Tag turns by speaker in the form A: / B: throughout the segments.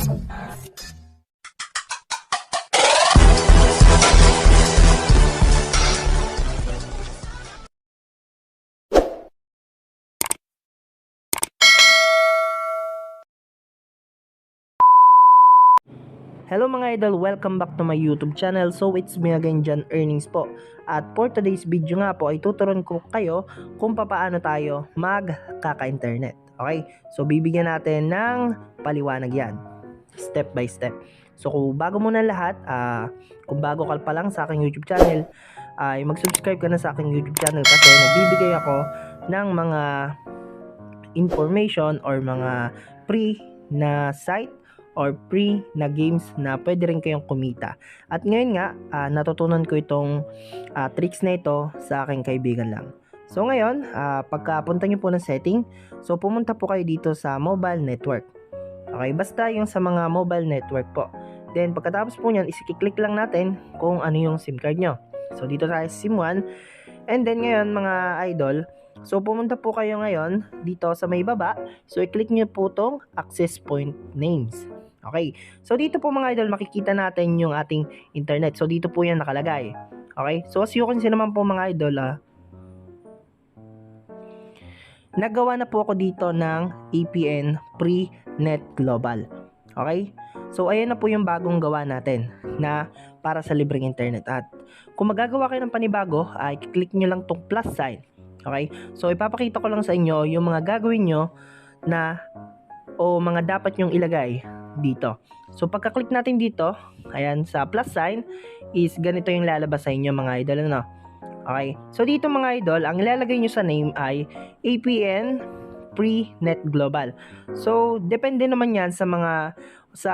A: Hello mga idol, welcome back to my YouTube channel. So it's me again, John Earnings po. At for today's video nga po ay tuturuan ko kayo kung paano tayo magkaka-internet. Okay? So bibigyan natin ng paliwanag yan, step by step. So kung bago muna lahat, kung bago ka pa lang sa aking YouTube channel, ay mag-subscribe ka na sa aking YouTube channel kasi nagbibigay ako ng mga information or mga free na site or free na games na pwede rin kayong kumita. At ngayon nga, natutunan ko itong tricks na ito sa aking kaibigan lang. So ngayon, pagkapunta nyo po ng setting, so pumunta po kayo dito sa mobile network. Okay, basta yung sa mga mobile network po. Then pagkatapos po nyan, isikiklik lang natin kung ano yung SIM card nyo. So dito tayo sa SIM 1. And then ngayon mga idol, so pumunta po kayo ngayon dito sa may baba. So i-click nyo po tong access point names. Okay, so dito po mga idol makikita natin yung ating internet. So dito po yan nakalagay. Okay, so as you can see naman po mga idol, nagawa na po ako dito ng APN Pre-Net Global. Okay, so ayan na po yung bagong gawa natin na para sa libreng internet. At kung magagawa kayo ng panibago, ay click nyo lang tong plus sign. Okay, so ipapakita ko lang sa inyo yung mga gagawin nyo na o mga dapat nyong ilagay dito. So pagka-click natin dito, ayan sa plus sign is ganito yung lalabas sa inyo mga idol, ano? Okay, so dito mga idol, ang ilalagay nyo sa name ay APN Pre-Net Global. So depende naman yan sa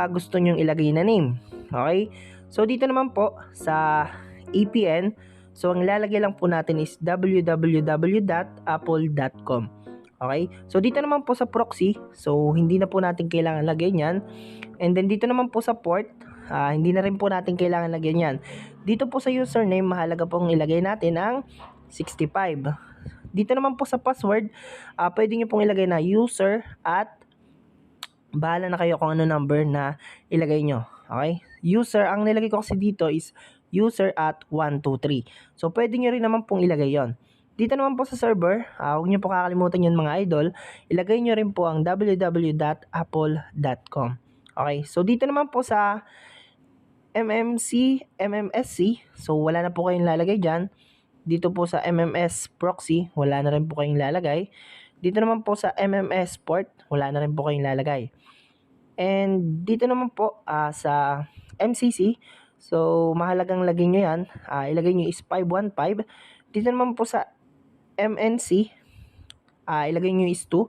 A: gusto nyong ilagay na name. Okay, so dito naman po sa APN, so ang ilalagay lang po natin is www.apple.com. Okay, so dito naman po sa proxy, so hindi na po natin kailangan lagyan yan. And then dito naman po sa port, hindi na rin po natin kailangan lagyan yan. Dito po sa username, mahalaga pong ilagay natin ang 65. Dito naman po sa password, pwede nyo pong ilagay na user at bahala na kayo kung ano number na ilagay nyo. Okay, user, ang nilagay ko kasi dito is user at 123. So pwede nyo rin naman pong ilagay yon. Dito naman po sa server, huwag nyo po kakalimutan yun mga idol, ilagay nyo rin po ang www.apple.com. Okay, so dito naman po sa MMSC, so wala na po kayong lalagay dyan. Dito po sa MMS proxy, wala na rin po kayong lalagay. Dito naman po sa MMS port, wala na rin po kayong lalagay. And dito naman po sa MCC, so mahalagang lagay nyo yan, ilagay nyo is 515. Dito naman po sa MNC, ilagay nyo is 2.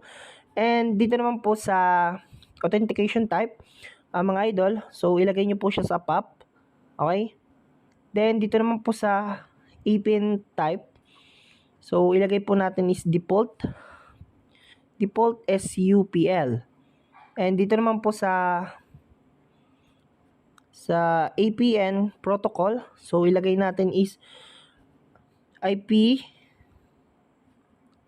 A: And dito naman po sa authentication type, mga idol, so ilagay nyo po siya sa POP. Okay, then dito naman po sa APN type, so ilagay po natin is default SUPL. And dito naman po sa APN protocol, so ilagay natin is IP,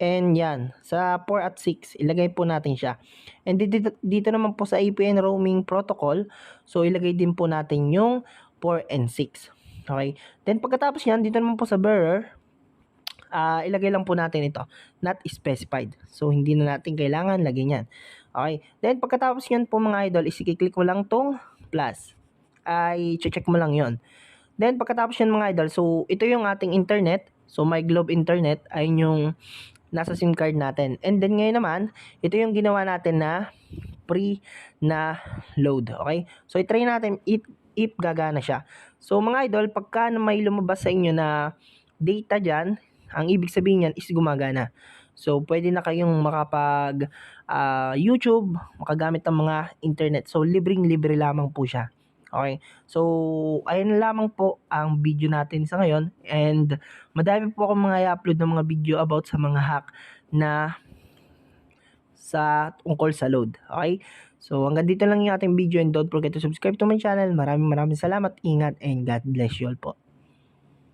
A: and yan, sa 4 at 6, ilagay po natin siya. And dito naman po sa APN roaming protocol, so ilagay din po natin yung 4 and 6. Okay, then pagkatapos yan, dito naman po sa bearer, ilagay lang po natin ito, not specified. So hindi na natin kailangan lagyan yan. Okay, then pagkatapos yan po mga idol, i-click mo lang tong plus. I-check mo lang yon. Then pagkatapos yan mga idol, so ito yung ating internet. So my globe internet ay yung nasa SIM card natin. And then ngayon naman, ito yung ginawa natin na free na load. Okay, so i-try natin if gagana siya. So mga idol, pagka may lumabas sa inyo na data dyan, ang ibig sabihin yan is gumagana. So pwede na kayong makapag YouTube, makagamit ng mga internet. So libreng-libre lamang po siya. Okay, so ayun lamang po ang video natin sa ngayon, and madami po akong mga i-upload ng mga video about sa mga hack na sa tungkol sa load. Okay, so hanggang dito lang yung ating video, and don't forget to subscribe to my channel. Maraming salamat, ingat, and God bless you all po.